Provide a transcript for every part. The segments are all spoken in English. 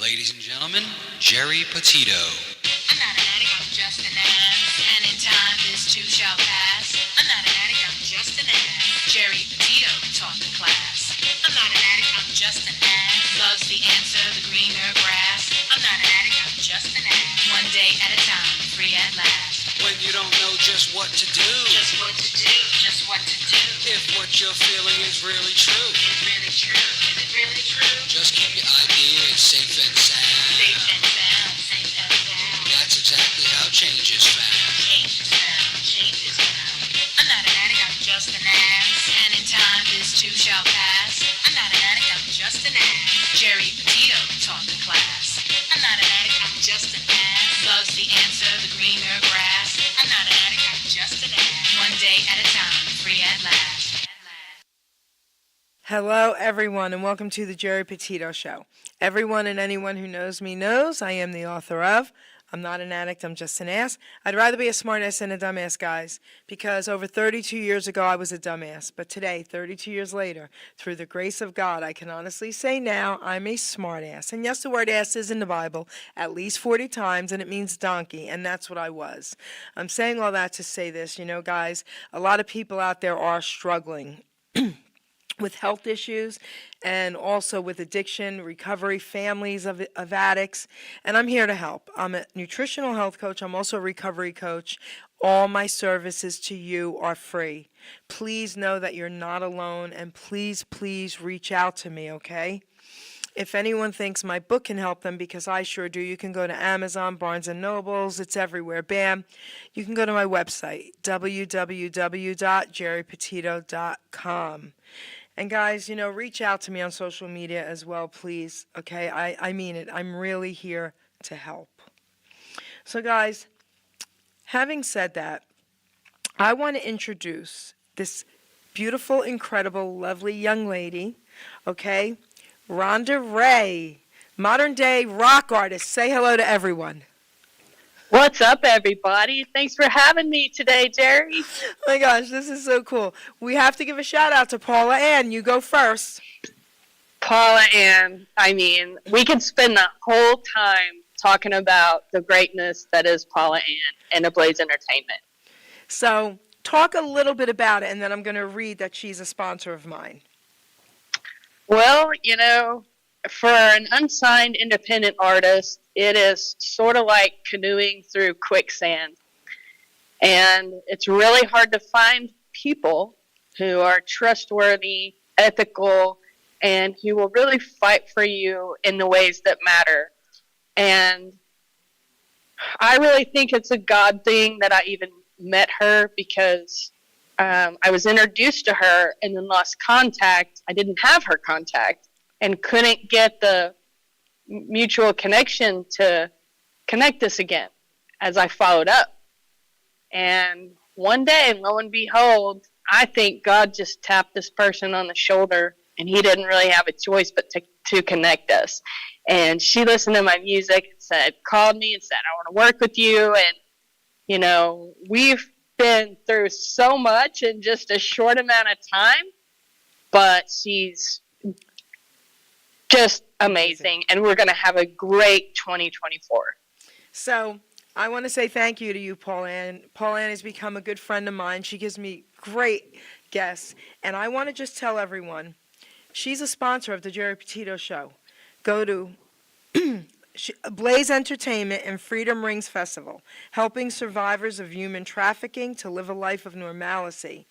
Ladies and gentlemen, Geri Petito. I'm not an addict, I'm just an ass. And in time, this too shall pass. I'm not an addict, I'm just an ass. Geri Petito taught the class. I'm not an addict, I'm just an ass. Love's the answer, the greener grass. I'm not an addict, I'm just an ass. One day at a time, free at last. When you don't know just what to do. Just what to do, just what to do. If what you're feeling is really true. Is really true, is it really true? Just keep your ideas safe and sound. Safe and sound, safe and sound. That's exactly how change is found. Change is found, change is found. I'm not an addict, I'm just an ass. And in time, this too shall pass. I'm not an addict, I'm just an ass. Geri Petito taught the class. I'm not an addict, I'm just an ass. Love's the answer, the greener grass. I'm not an addict, I'm just an ass. One day at a time, free at last. Hello, everyone, and welcome to the Geri Petito Show. Everyone and anyone who knows me knows I am the author of I'm Not an Addict, I'm Just an Ass. I'd rather be a smartass than a dumbass, guys, because over 32 years ago I was a dumbass. But today, 32 years later, through the grace of God, I can honestly say now I'm a smartass. And yes, the word ass is in the Bible at least 40 times, and it means donkey, and that's what I was. I'm saying all that to say this, guys, a lot of people out there are struggling with health issues and also with addiction, recovery, families of addicts, and I'm here to help. I'm a nutritional health coach. I'm also a recovery coach. All my services to you are free. Please know that you're not alone, and please, please reach out to me, okay? If anyone thinks my book can help them, because I sure do, you can go to Amazon, Barnes & Nobles, it's everywhere, bam. You can go to my website, www.geripetito.com. And guys, reach out to me on social media as well, please, okay? I mean it. I'm really here to help. So guys, having said that, I want to introduce this beautiful, incredible, lovely young lady, okay? RONDA RAYC, modern day rock artist. Say hello to everyone. What's up, everybody? Thanks for having me today, Geri. Oh my gosh, this is so cool. We have to give a shout out to Paula Ann. You go first. Paula Ann, we could spend the whole time talking about the greatness that is Paula Ann and Ablaze Entertainment. So talk a little bit about it, and then I'm going to read that she's a sponsor of mine. Well, for an unsigned independent artist, it is sort of like canoeing through quicksand. And it's really hard to find people who are trustworthy, ethical, and who will really fight for you in the ways that matter. And I really think it's a God thing that I even met her, because I was introduced to her and then lost contact. I didn't have her contact and couldn't get the mutual connection to connect us again as I followed up. And one day, lo and behold, I think God just tapped this person on the shoulder, and he didn't really have a choice but to connect us. And she listened to my music and called me and said, I want to work with you. And, we've been through so much in just a short amount of time, but she's just amazing, and we're going to have a great 2024. So I want to say thank you to you, Paula Ann. Paula Ann has become a good friend of mine. She gives me great guests, and I want to just tell everyone, she's a sponsor of the Geri Petito Show. Go to Blaze Entertainment and Freedom Rings Festival, helping survivors of human trafficking to live a life of normalcy.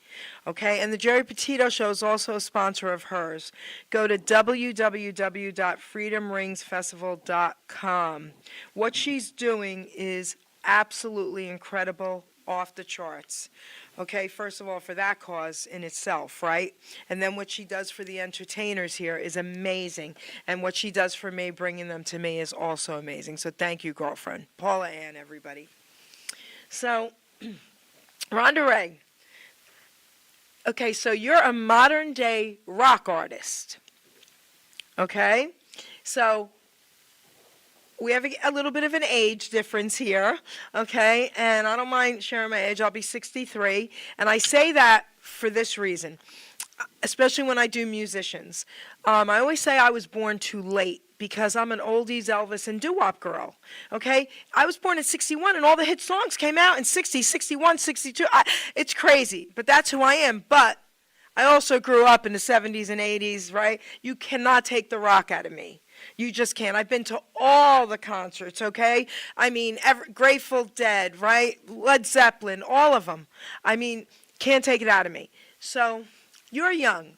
Okay, and the Geri Petito Show is also a sponsor of hers. Go to www.freedomringsfestival.com. What she's doing is absolutely incredible, off the charts. Okay, first of all, for that cause in itself, right? And then what she does for the entertainers here is amazing. And what she does for me, bringing them to me, is also amazing. So thank you, girlfriend. Paula Ann, everybody. So, RONDA RAYC. Okay, so you're a modern day rock artist. Okay? So we have a little bit of an age difference here, okay? And I don't mind sharing my age. I'll be 63. And I say that for this reason, especially when I do musicians. I always say I was born too late because I'm an oldies Elvis and doo-wop girl, okay? I was born in 61 and all the hit songs came out in 60, 61, 62. It's crazy, but that's who I am. But I also grew up in the 70s and 80s, right? You cannot take the rock out of me. You just can't. I've been to all the concerts, okay? I mean, Grateful Dead, right? Led Zeppelin, all of them. I mean, can't take it out of me. So, you're young.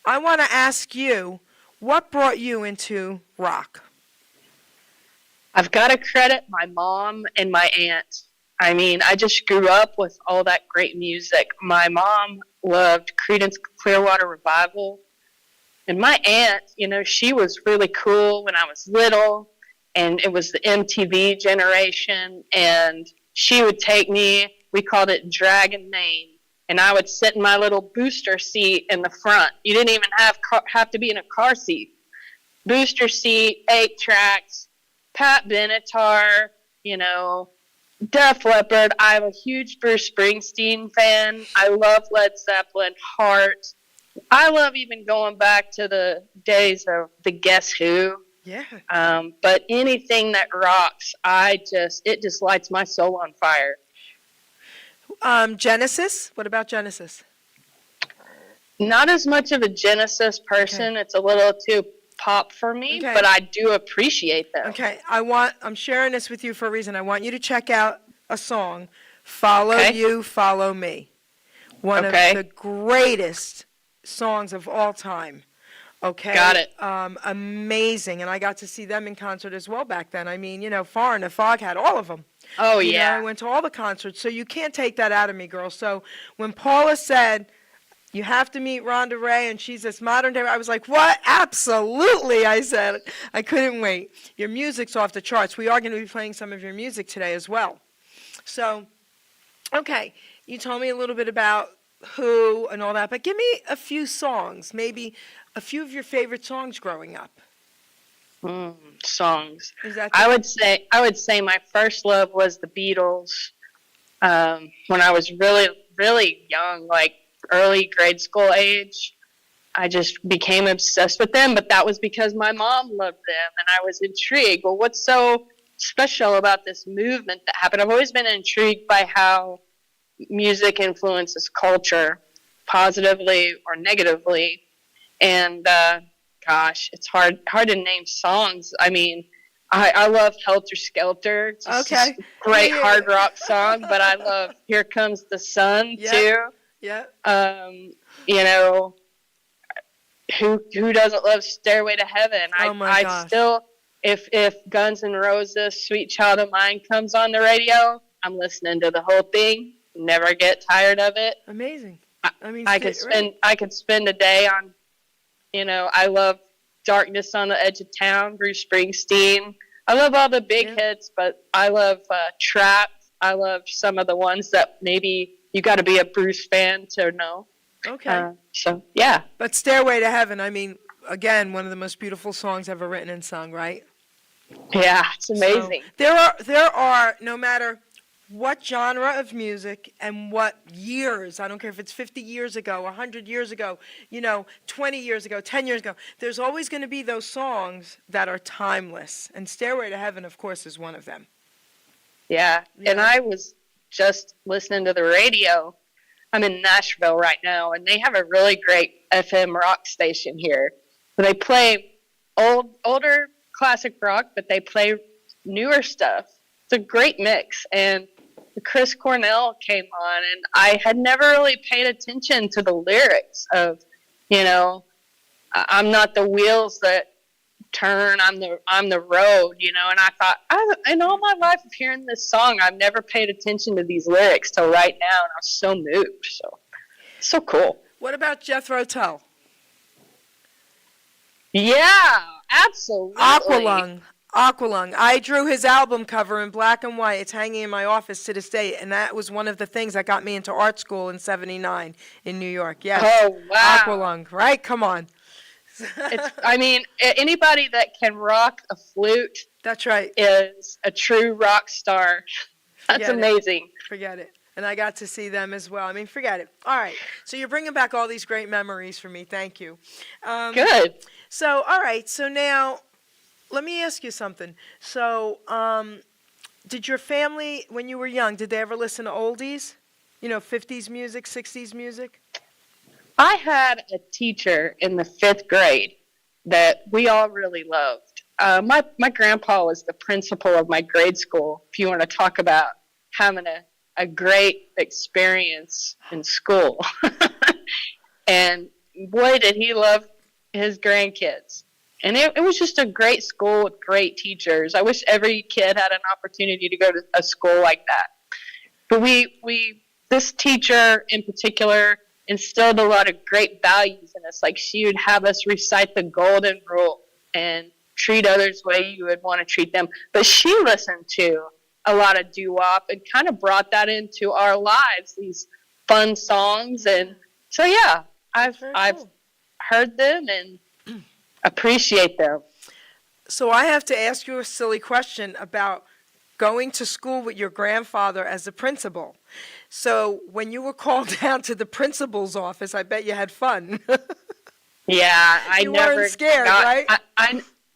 I want to ask you, what brought you into rock? I've got to credit my mom and my aunt. I mean, I just grew up with all that great music. My mom loved Creedence Clearwater Revival. And my aunt, she was really cool when I was little. And it was the MTV generation. And she would take me, we called it Dragon Main. And I would sit in my little booster seat in the front. You didn't even have to be in a car seat. Booster seat, 8 tracks, Pat Benatar, Def Leppard. I'm a huge Bruce Springsteen fan. I love Led Zeppelin, Heart. I love even going back to the days of the Guess Who. Yeah. But anything that rocks, it just lights my soul on fire. Genesis? What about Genesis? Not as much of a Genesis person. Okay. It's a little too pop for me, okay. But I do appreciate them. Okay, I'm sharing this with you for a reason. I want you to check out a song, Follow You, Follow Me. One of the greatest songs of all time. Okay. Got it. Amazing. And I got to see them in concert as well back then. I mean, Far and the Fog had all of them. Oh, yeah. I went to all the concerts. So you can't take that out of me, girl. So when Paula said, you have to meet Ronda Ray, and she's this modern day, I was like, what? Absolutely, I said. I couldn't wait. Your music's off the charts. We are going to be playing some of your music today as well. So, okay, you told me a little bit about Who and all that, but give me a few songs, maybe a few of your favorite songs growing up. Songs. I would say my first love was the Beatles. When I was really, really young, like early grade school age, I just became obsessed with them, but that was because my mom loved them, and I was intrigued. Well, what's so special about this movement that happened? I've always been intrigued by how music influences culture, positively or negatively, and gosh, it's hard to name songs. I mean, I love Helter Skelter. It's a great hard rock song, but I love Here Comes the Sun too. Yeah. Who doesn't love Stairway to Heaven? I still, if Guns N' Roses' Sweet Child of Mine comes on the radio, I'm listening to the whole thing. Never get tired of it. Amazing. I could spend a day on, I love Darkness on the Edge of Town, Bruce Springsteen. I love all the big hits, but I love Trap. I love some of the ones that maybe you got to be a Bruce fan to know. Okay. So, yeah. But Stairway to Heaven, I mean, again, one of the most beautiful songs ever written and sung, right? Yeah, it's amazing. So, there are, no matter what genre of music and what years, I don't care if it's 50 years ago, 100 years ago, 20 years ago, 10 years ago, there's always going to be those songs that are timeless. And Stairway to Heaven, of course, is one of them. Yeah, and I was just listening to the radio. I'm in Nashville right now, and they have a really great FM rock station here. They play older classic rock, but they play newer stuff. It's a great mix, and Chris Cornell came on, and I had never really paid attention to the lyrics of, I'm not the wheels that turn, I'm the road, and I thought, in all my life of hearing this song, I've never paid attention to these lyrics till right now, and I was so moved. So cool. What about Jethro Tull? Yeah, absolutely. Aqualung. I drew his album cover in black and white. It's hanging in my office to this day, and that was one of the things that got me into art school in '79 in New York. Yes. Oh, wow. Aqualung, right? Come on. Anybody that can rock a flute, that's right, is a true rock star. That's amazing. Forget it. And I got to see them as well. Forget it. All right. So you're bringing back all these great memories for me. Thank you. Good. So, all right. So now, let me ask you something. So, did your family, when you were young, did they ever listen to oldies? 50s music, 60s music? I had a teacher in the 5th grade that we all really loved. My grandpa was the principal of my grade school, if you want to talk about having a great experience in school. And boy, did he love his grandkids. And it was just a great school with great teachers. I wish every kid had an opportunity to go to a school like that. But this teacher in particular instilled a lot of great values in us. Like, she would have us recite the golden rule and treat others the way you would want to treat them. But she listened to a lot of doo-wop and kind of brought that into our lives, these fun songs. And so, yeah, I've heard them and appreciate them. So I have to ask you a silly question about going to school with your grandfather as a principal. So when you were called down to the principal's office, I bet you had fun. Yeah, You weren't scared, right?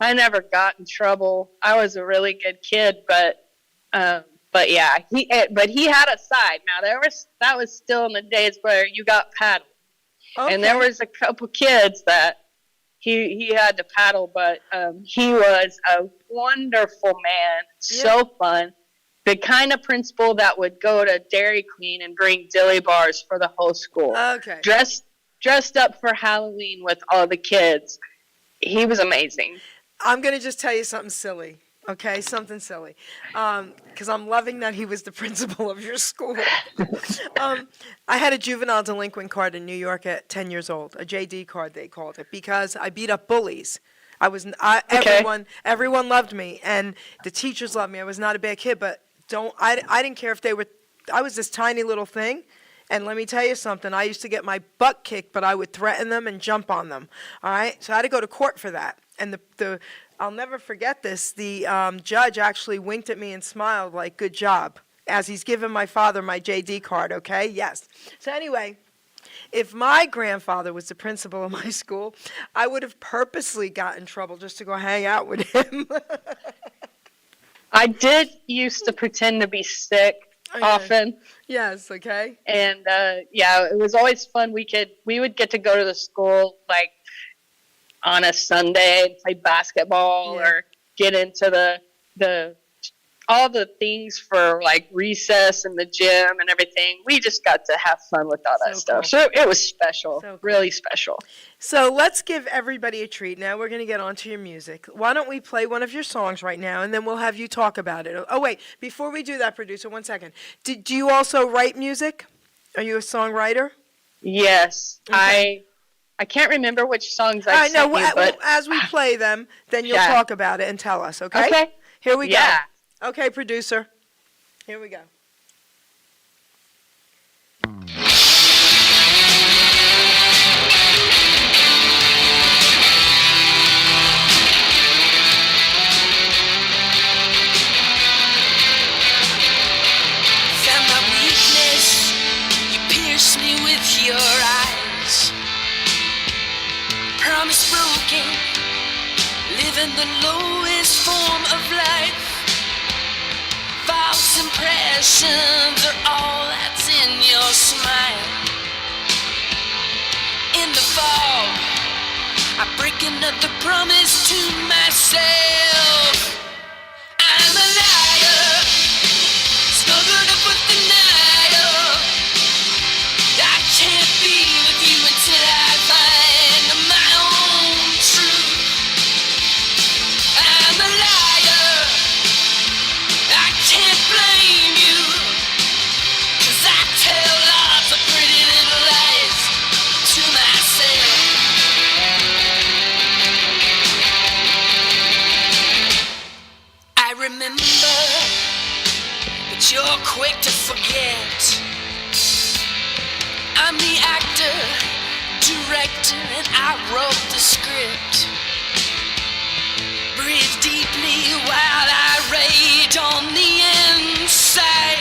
I never got in trouble. I was a really good kid, but yeah, he had a side. Now that was still in the days where you got paddled, and there was a couple kids that he had to paddle, but he was a wonderful man, so fun. The kind of principal that would go to Dairy Queen and bring dilly bars for the whole school. Okay. Dressed up for Halloween with all the kids. He was amazing. I'm going to just tell you something silly, okay? Something silly. Because I'm loving that he was the principal of your school. I had a juvenile delinquent card in New York at 10 years old, a JD card they called it, because I beat up bullies. Everyone loved me, and the teachers loved me. I was not a bad kid, but I didn't care if they were, I was this tiny little thing. And let me tell you something, I used to get my butt kicked, but I would threaten them and jump on them, all right? So I had to go to court for that. And I'll never forget this, the judge actually winked at me and smiled like, good job, as he's giving my father my JD card, okay? Yes. So anyway, if my grandfather was the principal of my school, I would have purposely got in trouble just to go hang out with him. I did used to pretend to be sick often. Yes, okay. And yeah, it was always fun. We would get to go to the school like on a Sunday and play basketball or get into the all the things for like recess and the gym and everything. We just got to have fun with all that stuff. Cool. So it was special, So cool. Really special. So let's give everybody a treat. Now we're going to get on to your music. Why don't we play one of your songs right now, and then we'll have you talk about it. Oh, wait. Before we do that, producer, 1 second. Do you also write music? Are you a songwriter? Yes. Okay. I can't remember which songs I sent you, but as we play them, then you'll talk about it and tell us, okay? Okay. Here we Yeah. go. Okay, producer. Here we go. Found my weakness, you pierce me with your eyes. Promise broken, living the lowest form of life. False impressions are all that's in your smile. In the fall, I break another promise to myself. I'm a liar, struggled up with denial. I can't be with you until I find my own truth. I'm a liar, I can't blame you, 'cause I tell lots of pretty little lies to myself. I remember, but you're quick to forget. I'm the actor, director, and I wrote the script. Breathe deeply while I rage on the inside.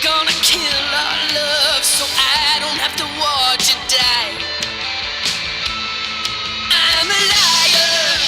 Gonna kill our love so I don't have to watch it die. I'm a liar,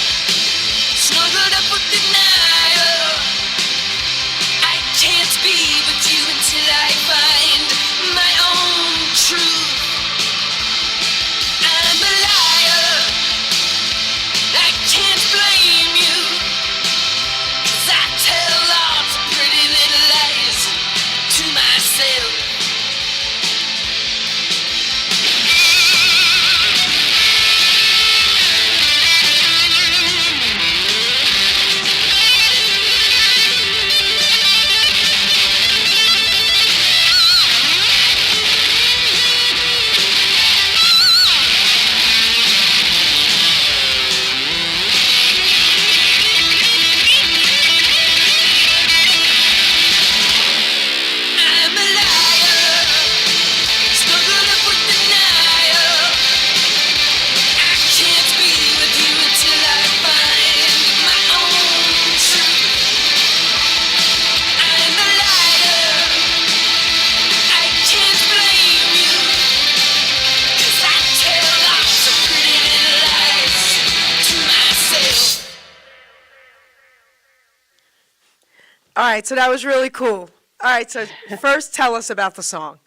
All right, so that was really cool. All right, so first tell us about the song.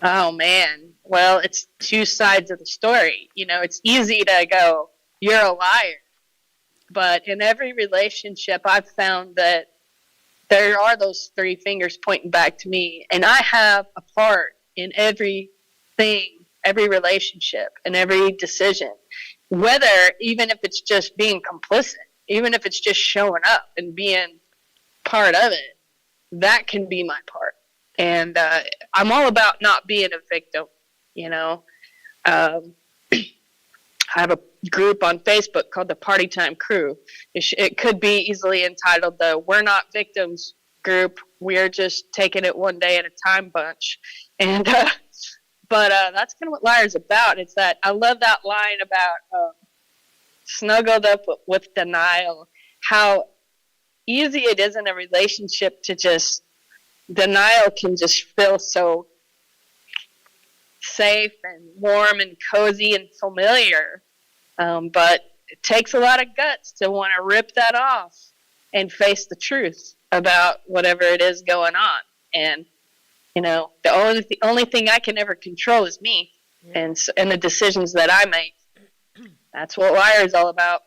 Oh man. Well, it's two sides of the story. You know, it's easy to go, you're a liar. But in every relationship, I've found that there are those three fingers pointing back to me. And I have a part in everything, every relationship, and every decision. Whether, even if it's just being complicit, even if it's just showing up and being part of it, that can be my part. And I'm all about not being a victim, you know. I have a group on Facebook called the Party Time Crew. It could be easily entitled the We're Not Victims group. We're just taking it one day at a time bunch. And but that's kind of what Liar's about. It's that I love that line about snuggled up with denial, how easy it is in a relationship to just, denial can just feel so safe and warm and cozy and familiar. But it takes a lot of guts to want to rip that off and face the truth about whatever it is going on. And, you know, the only thing I can ever control is me and the decisions that I make. That's what Liar is all about.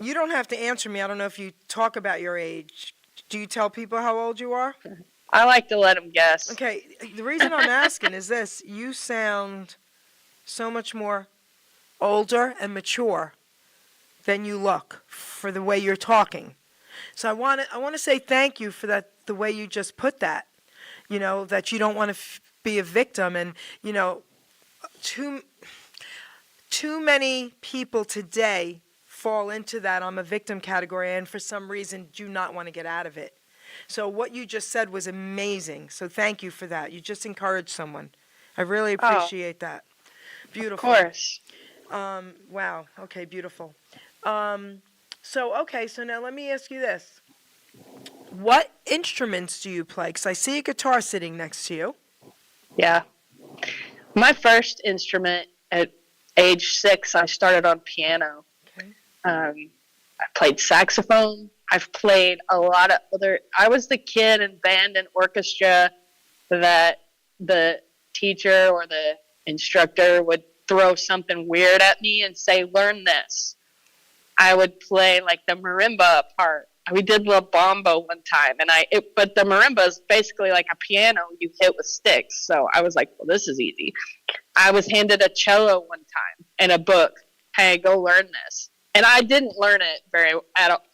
You don't have to answer me. I don't know if you talk about your age. Do you tell people how old you are? I like to let them guess. Okay, the reason I'm asking is this. You sound so much more older and mature than you look for the way you're talking. So I want to say thank you for that, the way you just put that, you know, that you don't want to be a victim. And, you know, too many people today fall into that I'm a victim category and for some reason do not want to get out of it. So what you just said was amazing. So thank you for that. You just encouraged someone. I really appreciate that. Beautiful. Of course. Wow. Okay, beautiful. So now let me ask you this. What instruments do you play? Because I see a guitar sitting next to you. Yeah. My first instrument at age 6, I started on piano. Okay. I played saxophone. I've played a lot of I was the kid in band and orchestra that the teacher or the instructor would throw something weird at me and say, learn this. I would play like the marimba part. We did La Bamba one time, but the marimba is basically like a piano you hit with sticks. So I was like, well, this is easy. I was handed a cello one time and a book. Hey, go learn this. And I didn't learn it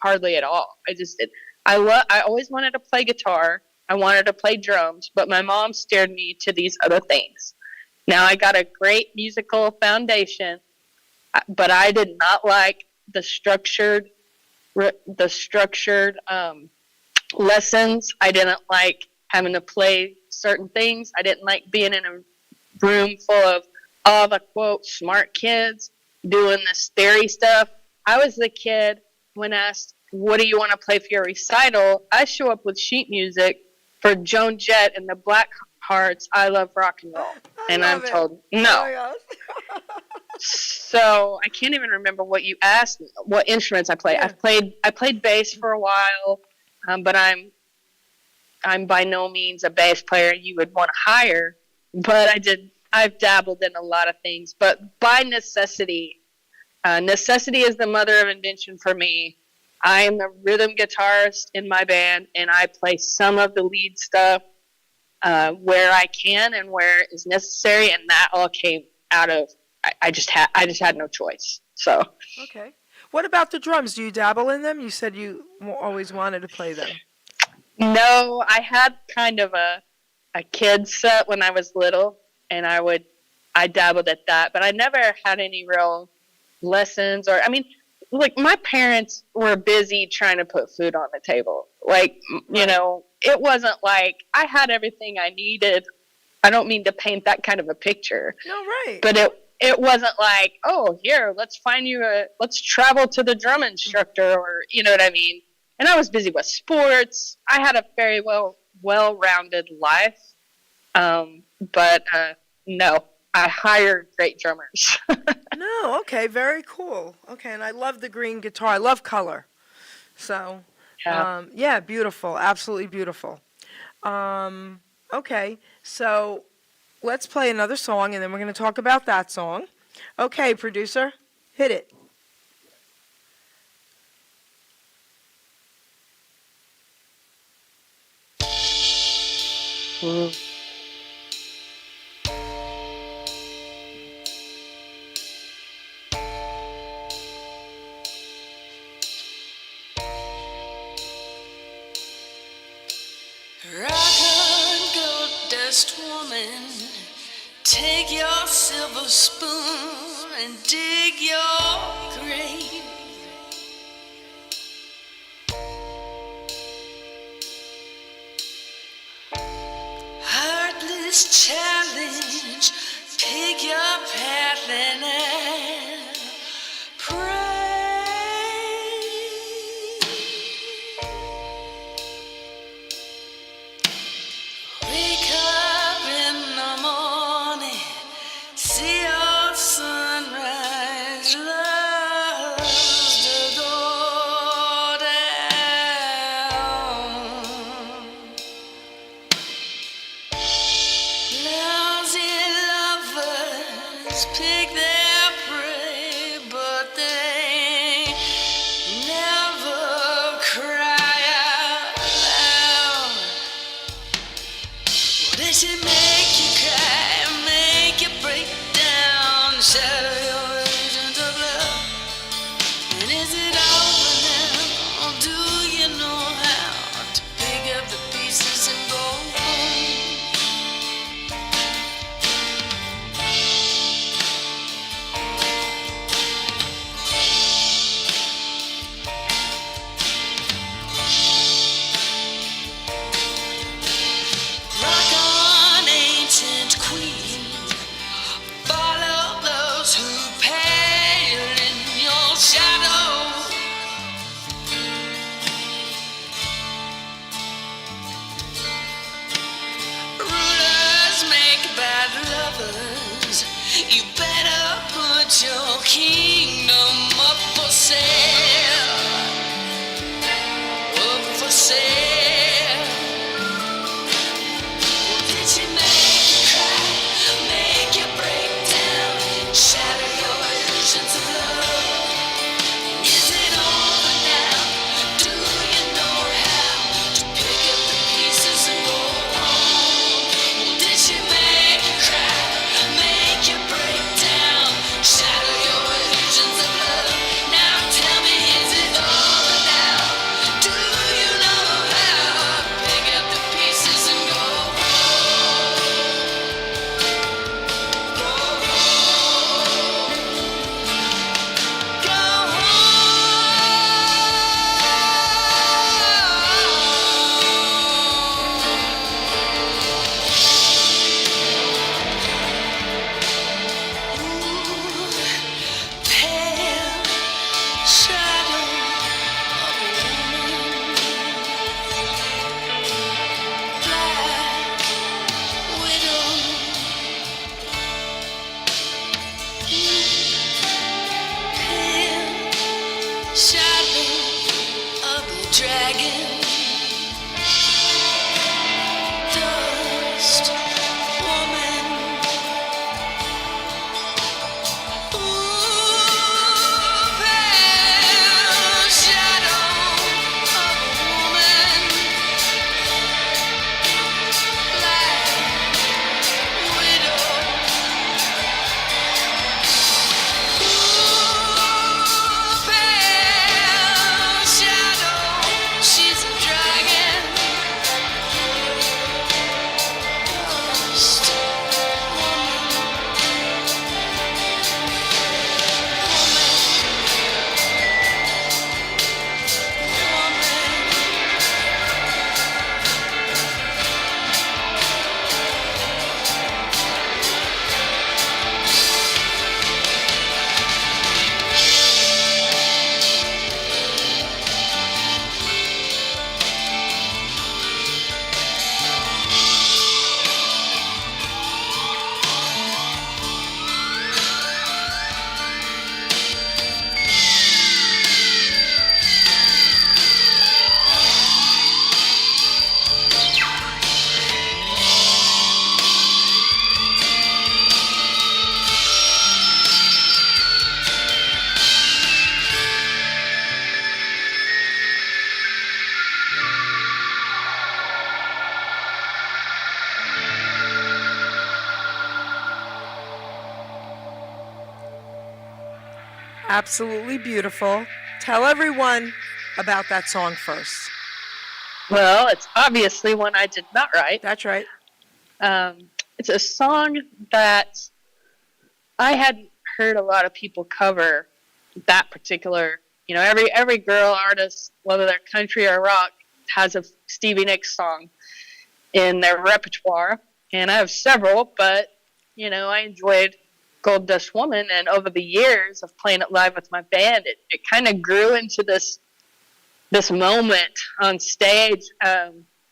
hardly at all. I just did. I always wanted to play guitar. I wanted to play drums, but my mom steered me to these other things. Now I got a great musical foundation, but I did not like the structured lessons. I didn't like having to play certain things. I didn't like being in a room full of all the quote smart kids doing this theory stuff. I was the kid when asked, what do you want to play for your recital? I show up with sheet music for Joan Jett and the Blackhearts' I Love Rock and Roll. And I'm told, no. So I can't even remember what you asked me, what instruments I play. Yeah. I played bass for a while, but I'm by no means a bass player you would want to hire. But I've dabbled in a lot of things, but by necessity. Necessity is the mother of invention for me. I am the rhythm guitarist in my band, and I play some of the lead stuff where I can and where is necessary, and that all came out of I just had no choice. So Okay. What about the drums? Do you dabble in them? You said you always wanted to play them. no, I had kind of a kid set when I was little, and I dabbled at that, but I never had any real lessons like my parents were busy trying to put food on the table. Like, you know, it wasn't like I had everything I needed. I don't mean to paint that kind of a picture. No, right. But it wasn't like, oh, here, let's travel to the drum instructor, or, you know what I mean? And I was busy with sports. I had a very well-rounded life. But no, I hired great drummers. No, okay, very cool. Okay, and I love the green guitar. I love color. So, Yeah. Yeah, beautiful, absolutely beautiful. Okay, so let's play another song and then we're going to talk about that song. Okay, producer, hit it. Mhm. Rock on, gold dust woman, take your silver spoon and dig your grave. Heartless challenge, pick your path and pray. Wake up in the morning, see your sunrise, love's to go down. Lousy lovers pick their prey, but they never cry out loud. Did she make you cry, make you break down, shatter your visions of love? And is it over now, or do you know how to pick up the pieces and go home? Rock on, ancient queen, follow those who pale in your shadow. Rulers make bad lovers, you better put your kingdom up for sale. Up for sale. Did she make you cry, make you break down, shatter your illusions of love? Is it over now? Do you know how to pick up the pieces and go home? Did she make you cry, make you break down, shatter your illusions of love? Now tell me Absolutely beautiful. Tell everyone about that song first. Well, it's obviously one I did not write. That's right. It's a song that I hadn't heard a lot of people cover that particular. You know, every girl artist, whether they're country or rock, has a Stevie Nicks song in their repertoire, and I have several. But you know, I enjoyed Gold Dust Woman, and over the years of playing it live with my band, it kind of grew into this moment on stage.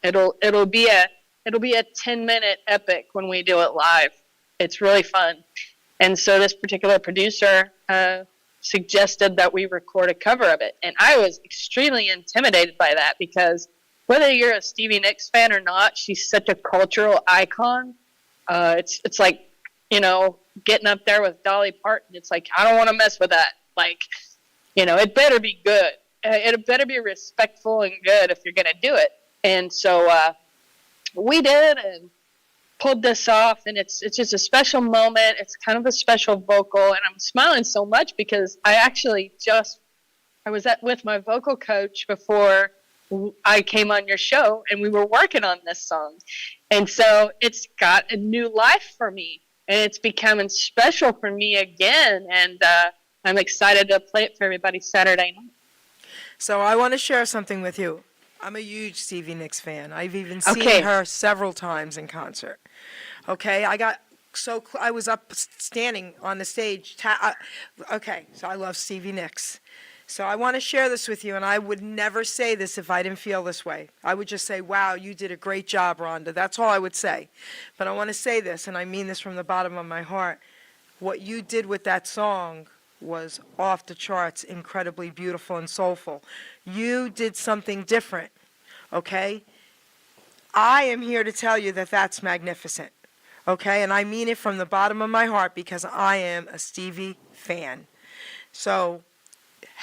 It'll be a 10-minute epic when we do it live. It's really fun. And so this particular producer suggested that we record a cover of it. And I was extremely intimidated by that because whether you're a Stevie Nicks fan or not, she's such a cultural icon. It's like, you know, getting up there with Dolly Parton. It's like, I don't want to mess with that. Like, you know, it better be good. It better be respectful and good if you're going to do it. And so we did and pulled this off, and it's just a special moment. It's kind of a special vocal, and I'm smiling so much because I was with my vocal coach before I came on your show, and we were working on this song. And so it's got a new life for me, and it's becoming special for me again, and I'm excited to play it for everybody Saturday night. So I want to share something with you. I'm a huge Stevie Nicks fan. I've even seen her several times in concert. Okay, I was up standing on the stage. Okay, so I love Stevie Nicks. So I want to share this with you, and I would never say this if I didn't feel this way. I would just say, wow, you did a great job, Rhonda. That's all I would say. But I want to say this, and I mean this from the bottom of my heart. What you did with that song was off the charts, incredibly beautiful and soulful. You did something different, okay? I am here to tell you that that's magnificent, okay? And I mean it from the bottom of my heart because I am a Stevie fan. So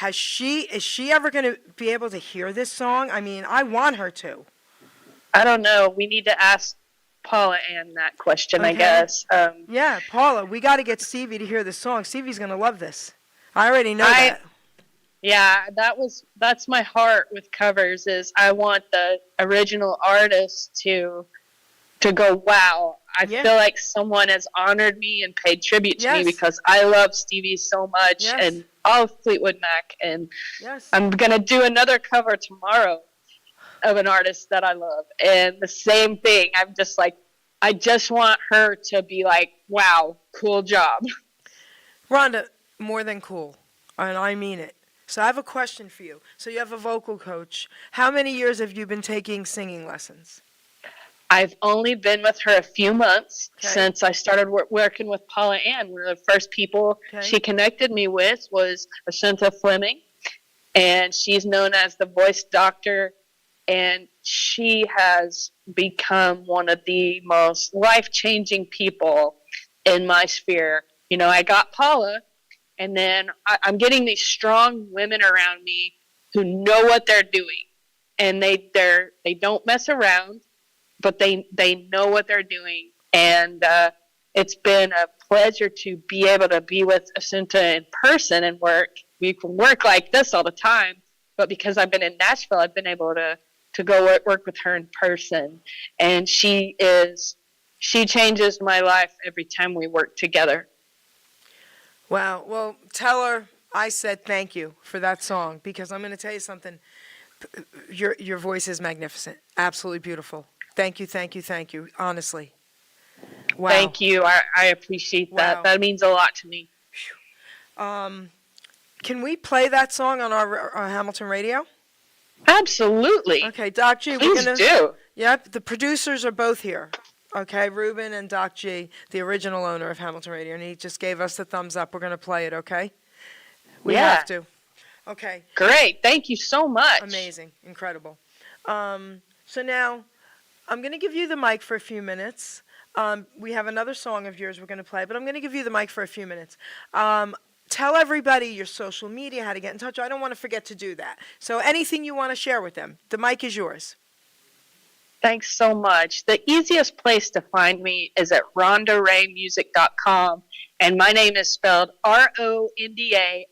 is she ever going to be able to hear this song? I mean, I want her to. I don't know. We need to ask Paula Ann that question, Okay. I guess. Yeah, Paula, we got to get Stevie to hear this song. Stevie's going to love this. I already know that. Yeah, that's my heart with covers is I want the original artist to go, wow, I feel like someone has honored me and paid tribute to me because I love Stevie so much and all of Fleetwood Mac. And I'm going to do another cover tomorrow of an artist that I love. And the same thing, I'm just like, I just want her to be like, wow, cool job. Rhonda, more than cool, and I mean it. So I have a question for you. So you have a vocal coach. How many years have you been taking singing lessons? I've only been with her a few months since I started working with Paula Ann. One of the first people she connected me with was Assunta Fleming, and she's known as the voice doctor, and she has become one of the most life-changing people in my sphere. You know, I got Paula, and then I'm getting these strong women around me who know what they're doing, and they don't mess around, but they know what they're doing. And it's been a pleasure to be able to be with Assunta in person and work. We can work like this all the time, but because I've been in Nashville, I've been able to go work with her in person. And she changes my life every time we work together. Wow. Well, tell her I said thank you for that song because I'm going to tell you something. Your voice is magnificent. Absolutely beautiful. Thank you, thank you, thank you. Honestly. Wow. Thank you. I appreciate that. Wow. That means a lot to me. Can we play that song on our Hamilton radio? Absolutely. Okay, Doc G. Please do. Yep, the producers are both here. Okay, Ruben and Doc G, the original owner of Hamilton Radio, and he just gave us the thumbs up. We're going to play it, okay? We have to. Okay. Great. Thank you so much. Amazing. Incredible. So now, I'm going to give you the mic for a few minutes. We have another song of yours we're going to play, but I'm going to give you the mic for a few minutes. Tell everybody your social media, how to get in touch. I don't want to forget to do that. So anything you want to share with them, the mic is yours. Thanks so much. The easiest place to find me is at rondaraymusic.com. And my name is spelled Rondaray,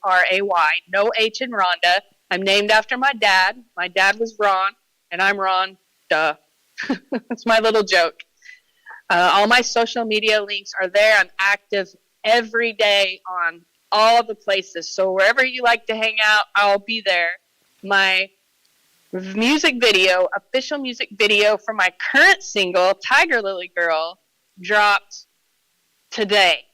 no H in Rhonda. I'm named after my dad. My dad was Ron, and I'm Ron. Duh. That's my little joke. All my social media links are there. I'm active every day on all of the places. So wherever you like to hang out, I'll be there. My official music video for my current single, Tiger Lily Girl, dropped today.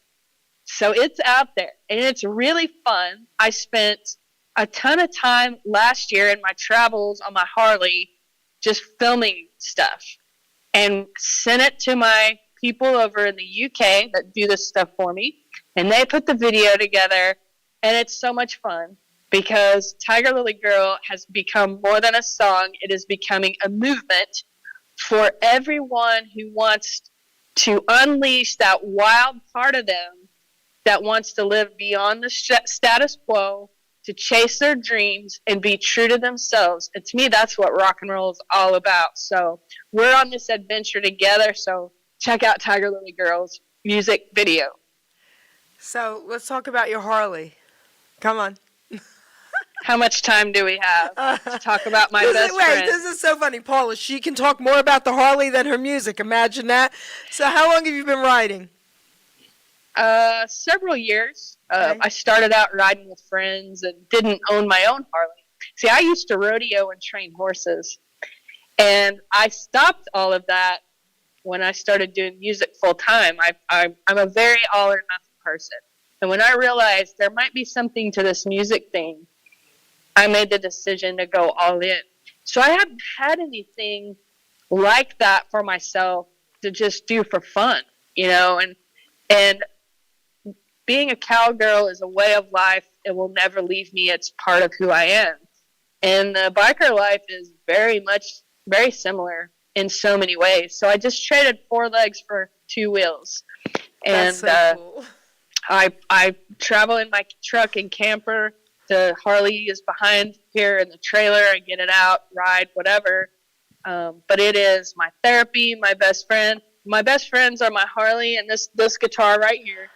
So it's out there, and it's really fun. I spent a ton of time last year in my travels on my Harley just filming stuff and sent it to my people over in the UK that do this stuff for me, and they put the video together, and it's so much fun because Tiger Lily Girl has become more than a song. It is becoming a movement for everyone who wants to unleash that wild part of them that wants to live beyond the status quo, to chase their dreams and be true to themselves. And to me, that's what rock and roll is all about. So we're on this adventure together. So check out Tiger Lily Girl's music video. So let's talk about your Harley. Come on. How much time do we have to talk about my best friend? This is so funny. Paula, she can talk more about the Harley than her music. Imagine that. So how long have you been riding? Several years. Okay. I started out riding with friends and didn't own my own Harley. See, I used to rodeo and train horses, and I stopped all of that when I started doing music full time. I'm a very all or nothing person, and when I realized there might be something to this music thing, I made the decision to go all in. So I haven't had anything like that for myself to just do for fun, and being a cowgirl is a way of life. It will never leave me. It's part of who I am. And the biker life is very similar in so many ways. So I just traded 4 legs for 2 wheels. And That's so cool. I travel in my truck and camper. The Harley is behind here in the trailer. I get it out, ride, whatever. But it is my therapy, my best friend. My best friends are my Harley and this guitar right here.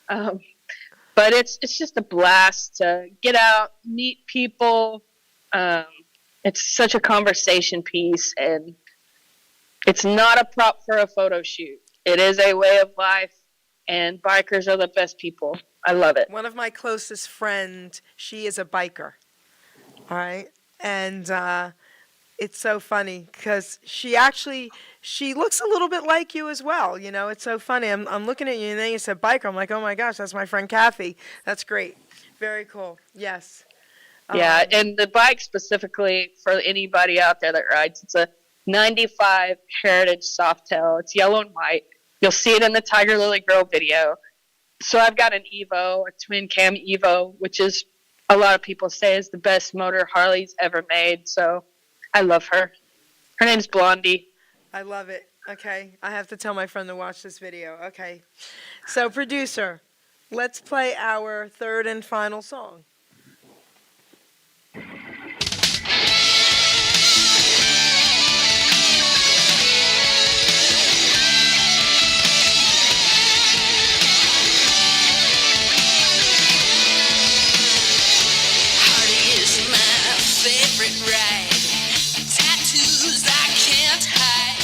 But it's just a blast to get out, meet people. It's such a conversation piece, and it's not a prop for a photo shoot. It is a way of life, and bikers are the best people. I love it. One of my closest friends, she is a biker. All right. And it's so funny because she looks a little bit like you as well. It's so funny. I'm looking at you and then you said biker. I'm like, oh my gosh, that's my friend Kathy. That's great. Very cool. Yes. Yeah, and the bike specifically for anybody out there that rides, it's a 95 Heritage Softail. It's yellow and white. You'll see it in the Tiger Lily Girl video. So I've got an Evo, a twin cam Evo, which is a lot of people say is the best motor Harley's ever made. So I love her. Her name's Blondie. I love it. Okay. I have to tell my friend to watch this video. Okay. So, producer, let's play our third and final song. Harley is my favorite ride. Tattoos I can't hide.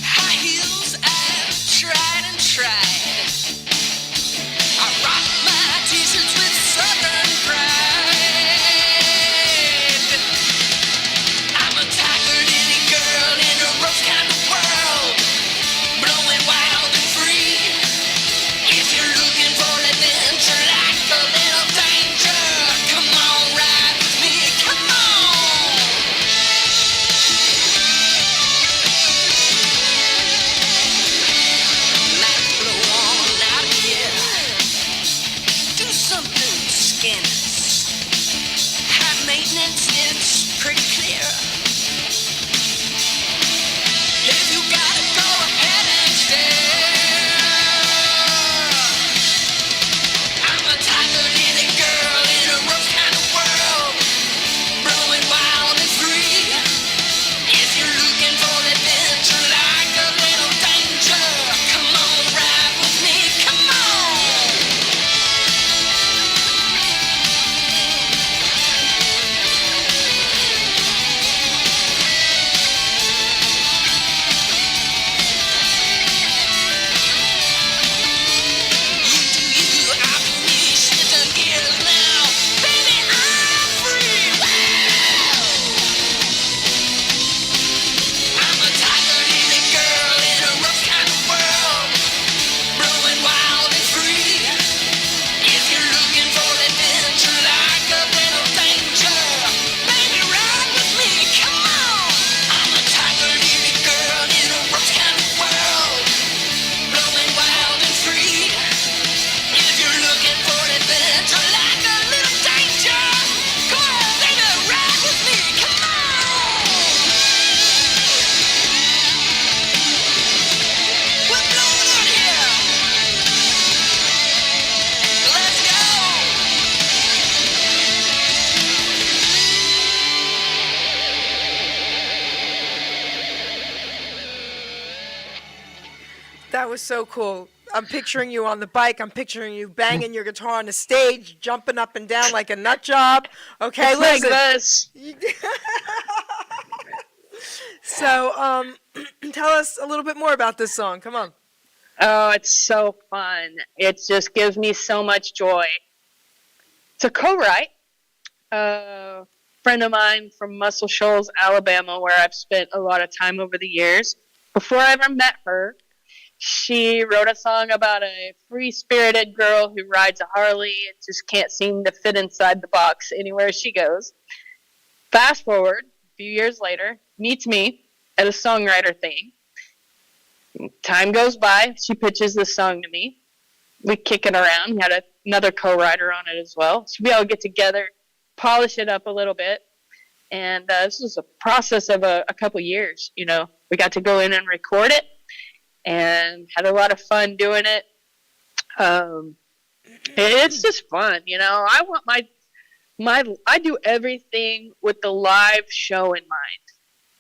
High heels I've tried and tried. I rock my t-shirts with Southern That was so cool. I'm picturing you on the bike. I'm picturing you banging your guitar on the stage, jumping up and down like a nut job. Okay, It's like listen. this. So, tell us a little bit more about this song. Come on. Oh, it's so fun. It just gives me so much joy. It's a co-write. A friend of mine from Muscle Shoals, Alabama, where I've spent a lot of time over the years. Before I ever met her, she wrote a song about a free-spirited girl who rides a Harley and just can't seem to fit inside the box anywhere she goes. Fast forward, a few years later, meets me at a songwriter thing. Time goes by, she pitches this song to me. We kick it around. We had another co-writer on it as well. So we all get together, polish it up a little bit. And this was a process of a couple years, you know. We got to go in and record it and had a lot of fun doing it. It's just fun, you know. I want I do everything with the live show in mind.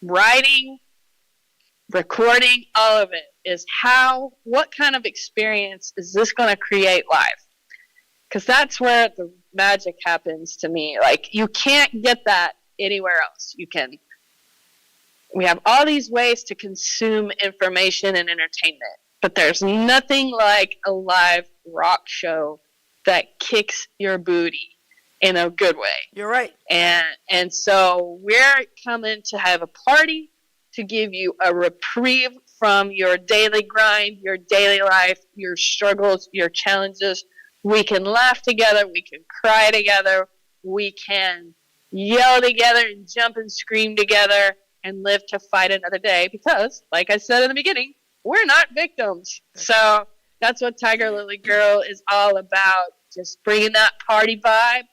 Writing, recording, all of it is what kind of experience is this going to create live? Because that's where the magic happens to me. Like, you can't get that anywhere else. We have all these ways to consume information and entertainment, but there's nothing like a live rock show that kicks your booty in a good way. You're right. And so we're coming to have a party to give you a reprieve from your daily grind, your daily life, your struggles, your challenges. We can laugh together. We can cry together. We can yell together and jump and scream together and live to fight another day because, like I said in the beginning, we're not victims. So that's what Tiger Lily Girl is all about, just bringing that party vibe.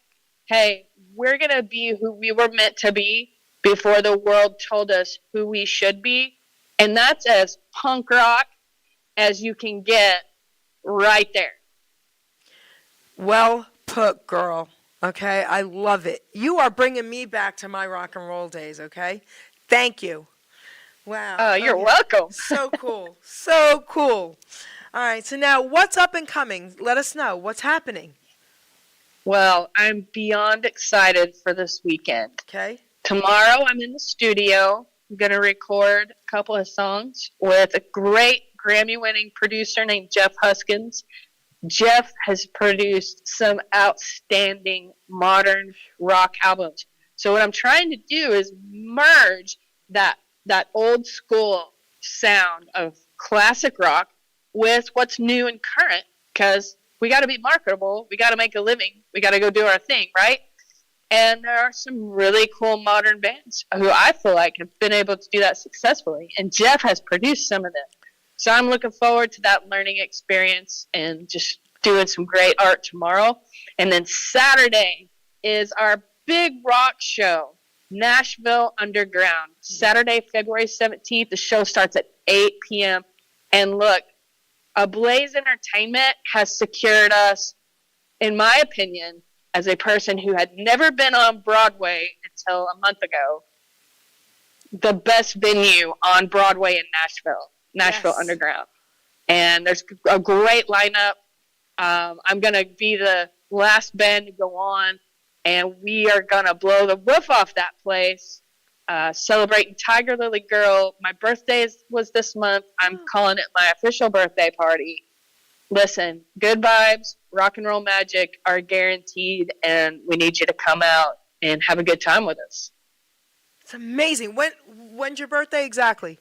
Hey, we're going to be who we were meant to be before the world told us who we should be. And that's as punk rock as you can get right there. Well put, girl. Okay, I love it. You are bringing me back to my rock and roll days, okay? Thank you. Wow. Oh, you're welcome. So cool. So cool. All right, so now what's up and coming? Let us know. What's happening? Well, I'm beyond excited for this weekend. Okay. Tomorrow I'm in the studio. I'm going to record a couple of songs with a great Grammy-winning producer named Jeff Huskins. Jeff has produced some outstanding modern rock albums. So what I'm trying to do is merge that old school sound of classic rock with what's new and current, because we got to be marketable. We got to make a living. We got to go do our thing, right? And there are some really cool modern bands who I feel like have been able to do that successfully. And Jeff has produced some of them. So I'm looking forward to that learning experience and just doing some great art tomorrow. And then Saturday is our big rock show, Nashville Underground. Saturday, February 17th. The show starts at 8 p.m. And look, Ablaze Entertainment has secured us, in my opinion, as a person who had never been on Broadway until a month ago, the best venue on Broadway in Nashville Yes. Underground. And there's a great lineup. I'm going to be the last band to go on, and we are going to blow the roof off that place, celebrating Tiger Lily Girl. My birthday was this month. I'm calling it my official birthday party. Listen, good vibes, rock and roll magic are guaranteed, and we need you to come out and have a good time with us. It's amazing. When's your birthday exactly?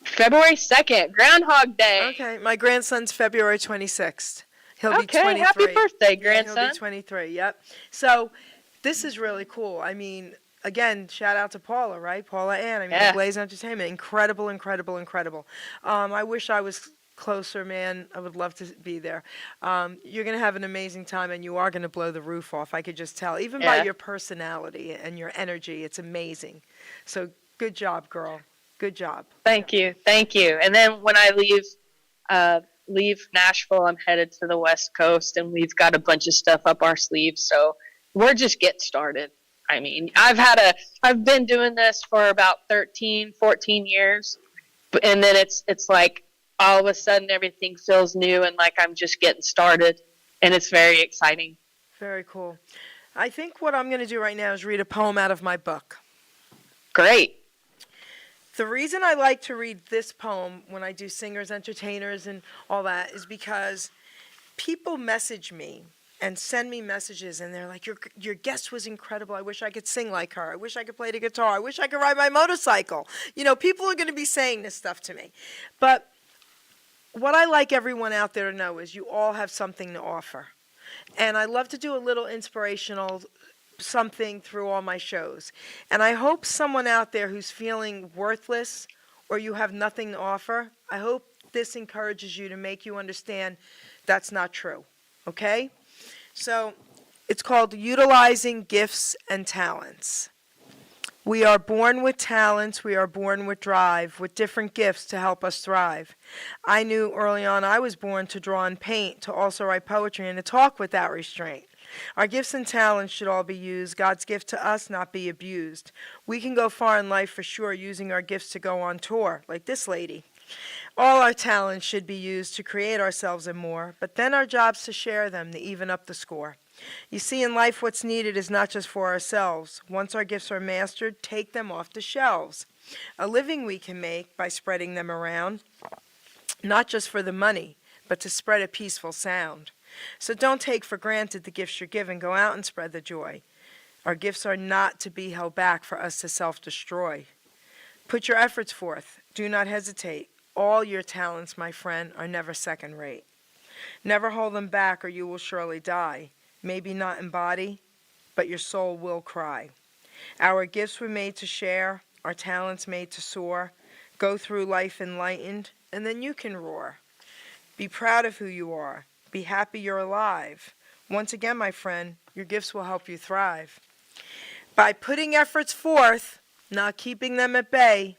February 2nd, Groundhog Day. Okay, my grandson's February 26th. He'll be Okay, 23. happy birthday, Yeah, grandson. he'll be 23, yep. So this is really cool. I mean, again, shout out to Paula, right? Paula Ann. I mean, Yeah. Blaze Entertainment. Incredible, incredible, incredible. I wish I was closer, man. I would love to be there. You're going to have an amazing time, and you are going to blow the roof off. I could just tell. Even by Yeah. your personality and your energy, it's amazing. So good job, girl. Good job. Thank you. And then when I leave Nashville, I'm headed to the West Coast, and we've got a bunch of stuff up our sleeves. So we're just getting started. I mean, I've been doing this for about 13, 14 years, and then it's like all of a sudden everything feels new and like I'm just getting started, and it's very exciting. Very cool. I think what I'm going to do right now is read a poem out of my book. Great. The reason I like to read this poem when I do singers, entertainers, and all that is because people message me and send me messages, and they're like, your guest was incredible. I wish I could sing like her. I wish I could play the guitar. I wish I could ride my motorcycle. You know, people are going to be saying this stuff to me. But what I like everyone out there to know is you all have something to offer. And I love to do a little inspirational something through all my shows. And I hope someone out there who's feeling worthless or you have nothing to offer, I hope this encourages you to make you understand that's not true. Okay? So it's called Utilizing Gifts and Talents. We are born with talents, we are born with drive, with different gifts to help us thrive. I knew early on I was born to draw and paint, to also write poetry, and to talk without restraint. Our gifts and talents should all be used, God's gift to us not be abused. We can go far in life for sure, using our gifts to go on tour, like this lady. All our talents should be used to create ourselves and more, but then our job's to share them, to even up the score. You see, in life, what's needed is not just for ourselves. Once our gifts are mastered, take them off the shelves. A living we can make by spreading them around, not just for the money, but to spread a peaceful sound. So don't take for granted the gifts you're given. Go out and spread the joy. Our gifts are not to be held back for us to self-destroy. Put your efforts forth. Do not hesitate. All your talents, my friend, are never second rate. Never hold them back or you will surely die. Maybe not in body, but your soul will cry. Our gifts were made to share, our talents made to soar. Go through life enlightened, and then you can roar. Be proud of who you are. Be happy you're alive. Once again, my friend, your gifts will help you thrive. By putting efforts forth, not keeping them at bay,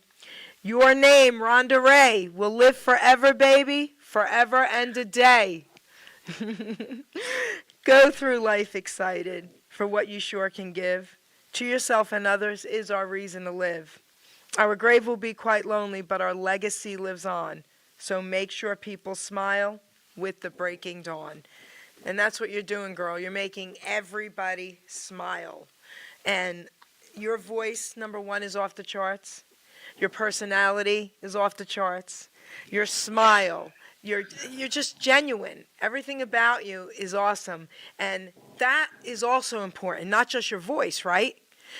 your name, Rhonda Ray, will live forever, baby, forever and a day. Go through life excited for what you sure can give. To yourself and others is our reason to live. Our grave will be quite lonely, but our legacy lives on. So make sure people smile with the breaking dawn. And that's what you're doing, girl. You're making everybody smile. And your voice, number one, is off the charts. Your personality is off the charts. Your smile. You're just genuine. Everything about you is awesome. And that is also important, not just your voice, right?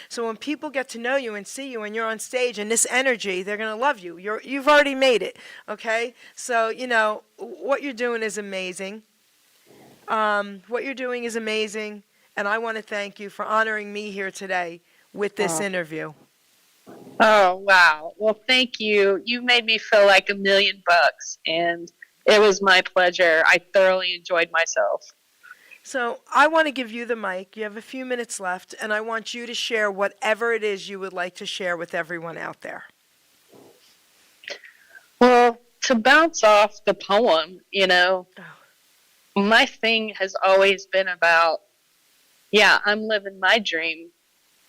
So when people get to know you and see you and you're on stage and this energy, they're going to love you. You've already made it, okay? So, you know, what you're doing is amazing. What you're doing is amazing. And I want to thank you for honoring me here today with this interview. Oh, wow. Well, thank you. You made me feel like $1,000,000, and it was my pleasure. I thoroughly enjoyed myself. So I want to give you the mic. You have a few minutes left, and I want you to share whatever it is you would like to share with everyone out there. Well, to bounce off the poem, you know, my thing has always been about, yeah, I'm living my dream,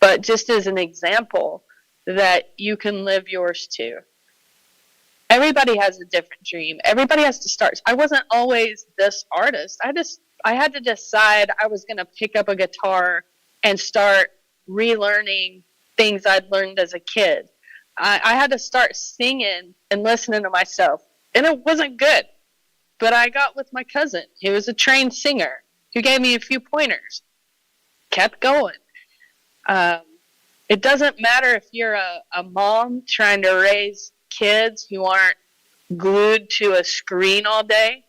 but just as an example that you can live yours too. Everybody has a different dream. Everybody has to start. I wasn't always this artist. I had to decide I was going to pick up a guitar and start relearning things I'd learned as a kid. I had to start singing and listening to myself. And it wasn't good. But I got with my cousin, who was a trained singer, who gave me a few pointers. Kept going. It doesn't matter if you're a mom trying to raise kids who aren't glued to a screen all day,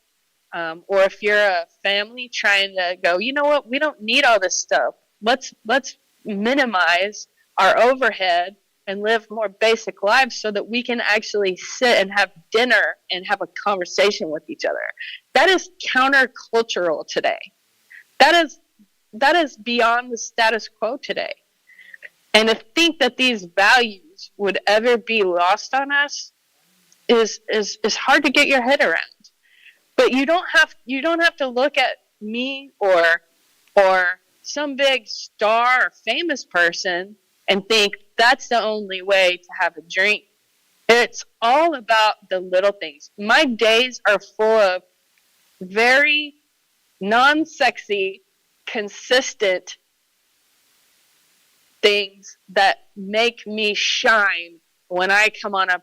or if you're a family trying to go, you know what, we don't need all this stuff. Let's minimize our overhead and live more basic lives so that we can actually sit and have dinner and have a conversation with each other. That is countercultural today. That is beyond the status quo today. And to think that these values would ever be lost on us is hard to get your head around. But you don't have to look at me or some big star or famous person and think that's the only way to have a dream. It's all about the little things. My days are full of very non-sexy, consistent things that make me shine when I come on a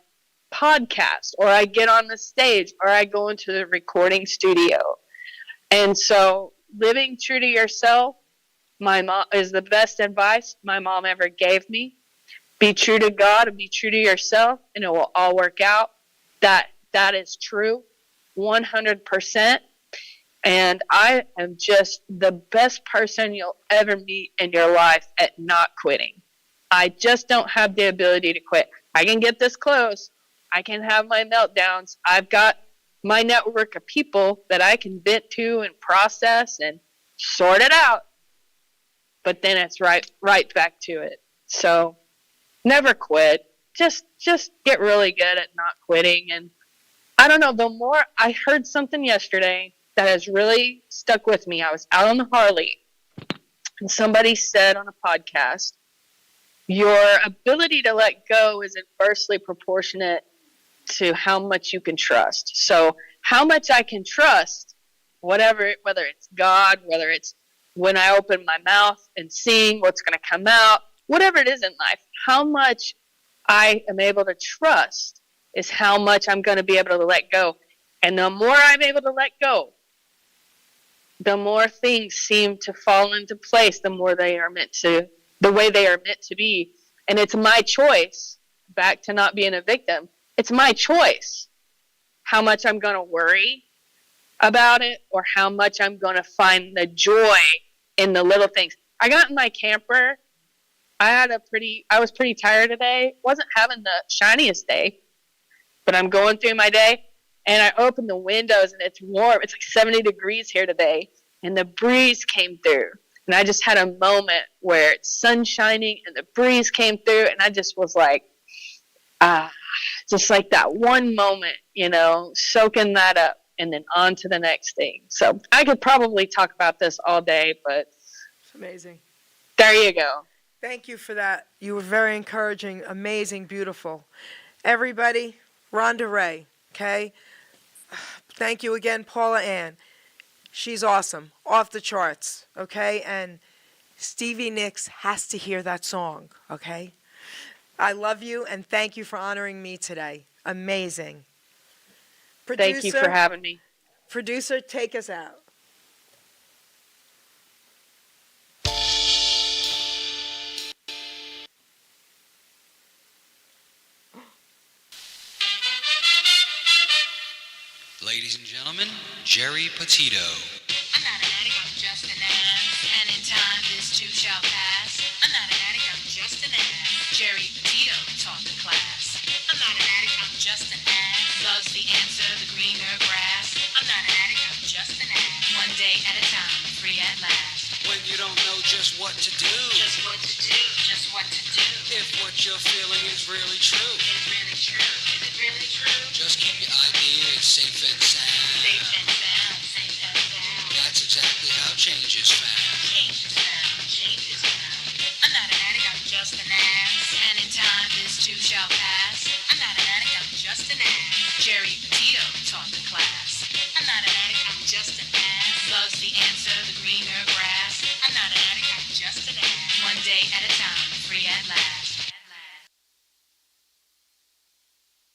podcast or I get on the stage or I go into the recording studio. And so living true to yourself, my mom is the best advice my mom ever gave me. Be true to God and be true to yourself, and it will all work out. That is true, 100%. And I am just the best person you'll ever meet in your life at not quitting. I just don't have the ability to quit. I can get this close. I can have my meltdowns. I've got my network of people that I can vent to and process and sort it out. But then it's right back to it. So never quit. Just get really good at not quitting. And I don't know, the more I heard something yesterday that has really stuck with me. I was out on the Harley, and somebody said on a podcast, your ability to let go is inversely proportionate to how much you can trust. So how much I can trust, whether it's God, whether it's when I open my mouth and seeing what's going to come out, whatever it is in life, how much I am able to trust is how much I'm going to be able to let go. And the more I'm able to let go, the more things seem to fall into place, the way they are meant to be. And it's my choice, back to not being a victim, it's my choice how much I'm going to worry about it or how much I'm going to find the joy in the little things. I got in my camper. I was pretty tired today. Wasn't having the shiniest day, but I'm going through my day. And I opened the windows, and it's warm. It's like 70 degrees here today. And the breeze came through. And I just had a moment where it's sun shining, and the breeze came through. And I just was like, just like that one moment, soaking that up and then on to the next thing. So I could probably talk about this all day, but It's amazing. There you go. Thank you for that. You were very encouraging, amazing, beautiful. Everybody, Rhonda Ray, okay? Thank you again, Paula Ann. She's awesome, off the charts, okay? And Stevie Nicks has to hear that song, okay? I love you, and thank you for honoring me today. Amazing. Thank you for having me. Producer, take us out. Ladies and gentlemen, Geri Petito. I'm not an addict, I'm just an ass. And in time, this too shall pass. I'm not an addict, I'm just an ass. Geri Petito taught the class. I'm not an addict, I'm just an ass. Loves the answer, the greener grass. I'm not an addict, I'm just an ass. One day at a time, free at last. When you don't know just what to do, Just what to do, just what to do. if what you're feeling is really true, Is it really true? Is it really true? just keep your ideas safe and sound. Safe and sound, safe and sound. That's exactly how change is found. Change is found, change is found. I'm not an addict, I'm just an ass. And in time, this too shall pass. I'm not an addict, I'm just an ass. Geri Petito taught the class. I'm not an addict, I'm just an ass. Loves the answer, the greener grass. I'm not an addict, I'm just an ass. One day at a time, free at last.